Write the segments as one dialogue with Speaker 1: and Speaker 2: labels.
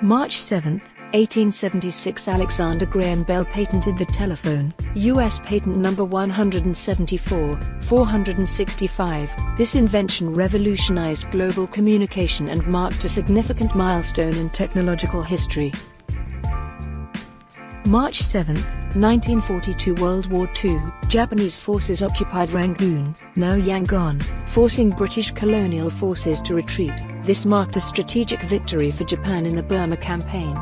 Speaker 1: March 7, 1876 Alexander Graham Bell patented the telephone, U.S. patent number 174,465. This invention revolutionized global communication and marked a significant milestone in technological history. March 7, 1942 World War II, Japanese forces occupied Rangoon, now Yangon, forcing British colonial forces to retreat. This marked a strategic victory for Japan in the Burma campaign.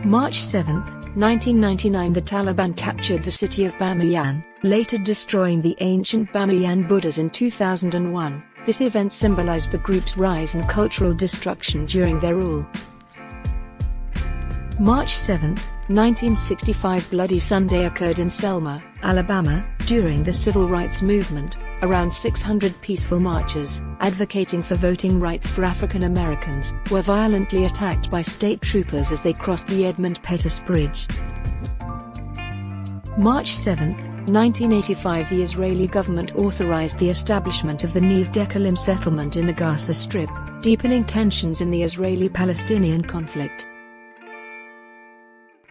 Speaker 1: March 7, 1999 the Taliban captured the city of Bamiyan, later destroying the ancient Bamiyan Buddhas in 2001. This event symbolized the group's rise and cultural destruction during their rule. March 7, 1965 Bloody Sunday occurred in Selma, Alabama, during the Civil Rights Movement. Around 600 peaceful marchers, advocating for voting rights for African Americans, were violently attacked by state troopers as they crossed the Edmund Pettus Bridge. March 7, 1985 the Israeli government authorized the establishment of the Neve Dekalim settlement in the Gaza Strip, deepening tensions in the Israeli-Palestinian conflict.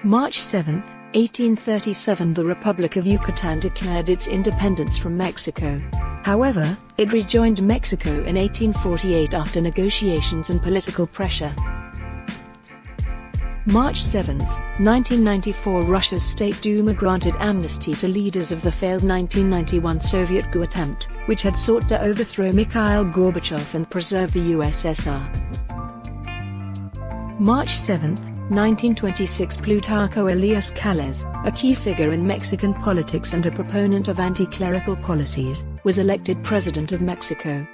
Speaker 1: March 7, 1837 the Republic of Yucatan declared its independence from Mexico. However, it rejoined Mexico in 1848 after negotiations and political pressure. March 7, 1994 Russia's State Duma granted amnesty to leaders of the failed 1991 Soviet coup attempt, which had sought to overthrow Mikhail Gorbachev and preserve the USSR. March 7, 1926 Plutarco Elias Calles, a key figure in Mexican politics and a proponent of anti-clerical policies, was elected President of Mexico.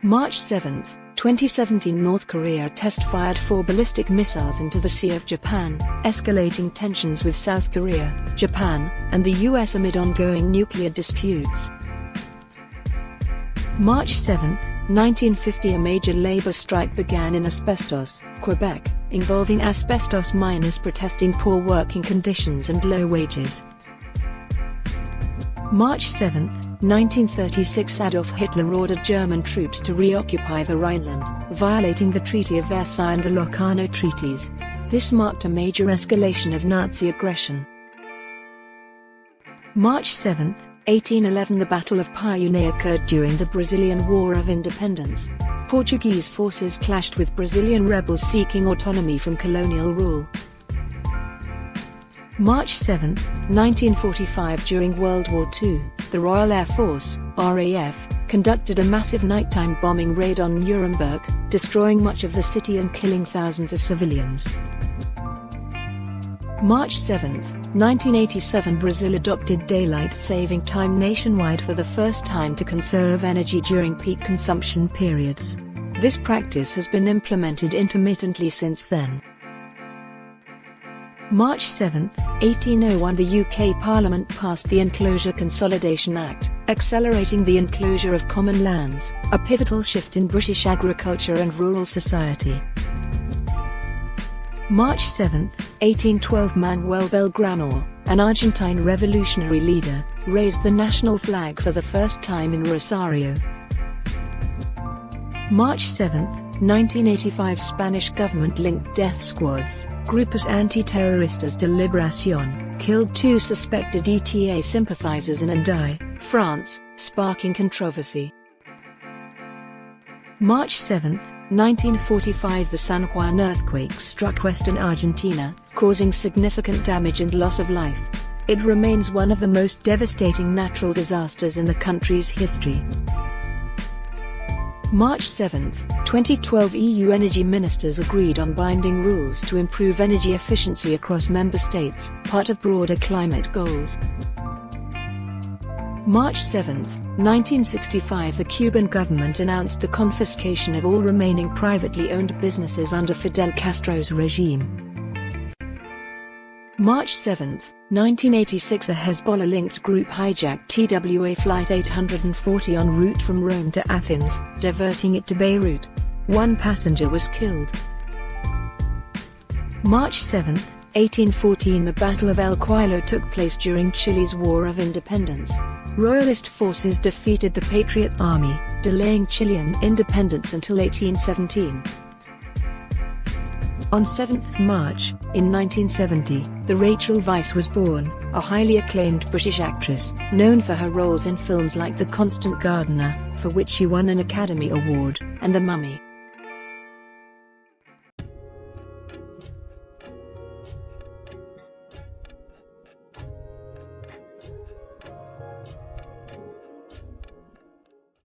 Speaker 1: March 7, 2017 North Korea test-fired 4 ballistic missiles into the Sea of Japan, escalating tensions with South Korea, Japan, and the US amid ongoing nuclear disputes. March 7, 1950 a major labor strike began in Asbestos, Quebec, involving asbestos miners protesting poor working conditions and low wages. March 7, 1936 Adolf Hitler ordered German troops to reoccupy the Rhineland, violating the Treaty of Versailles and the Locarno Treaties. This marked a major escalation of Nazi aggression. March 7, 1811 the Battle of Payune occurred during the Brazilian War of Independence. Portuguese forces clashed with Brazilian rebels seeking autonomy from colonial rule. March 7, 1945 During World War II, the Royal Air Force, RAF, conducted a massive nighttime bombing raid on Nuremberg, destroying much of the city and killing thousands of civilians. March 7, 1987 Brazil adopted daylight saving time nationwide for the first time to conserve energy during peak consumption periods. This practice has been implemented intermittently since then. March 7, 1801 the UK Parliament passed the Enclosure Consolidation Act, accelerating the enclosure of common lands, a pivotal shift in British agriculture and rural society. March 7, 1812 Manuel Belgrano, an Argentine revolutionary leader, raised the national flag for the first time in Rosario. March 7, 1985 Spanish government-linked death squads, Grupos Antiterroristas de Liberación, killed 2 suspected ETA sympathizers in Andai, France, sparking controversy. March 7, 1945 The San Juan earthquake struck western Argentina, causing significant damage and loss of life. It remains one of the most devastating natural disasters in the country's history. March 7, 2012 EU energy ministers agreed on binding rules to improve energy efficiency across member states, part of broader climate goals. March 7, 1965 the Cuban government announced the confiscation of all remaining privately owned businesses under Fidel Castro's regime. March 7, 1986 a Hezbollah-linked group hijacked TWA Flight 840 en route from Rome to Athens, diverting it to Beirut. 1 passenger was killed. March 7, 1814 the Battle of El Cuilo took place during Chile's War of Independence. Royalist forces defeated the Patriot Army, delaying Chilean independence until 1817. On 7 March, in 1970, the Rachel Weisz was born, a highly acclaimed British actress, known for her roles in films like The Constant Gardener, for which she won an Academy Award, and The Mummy.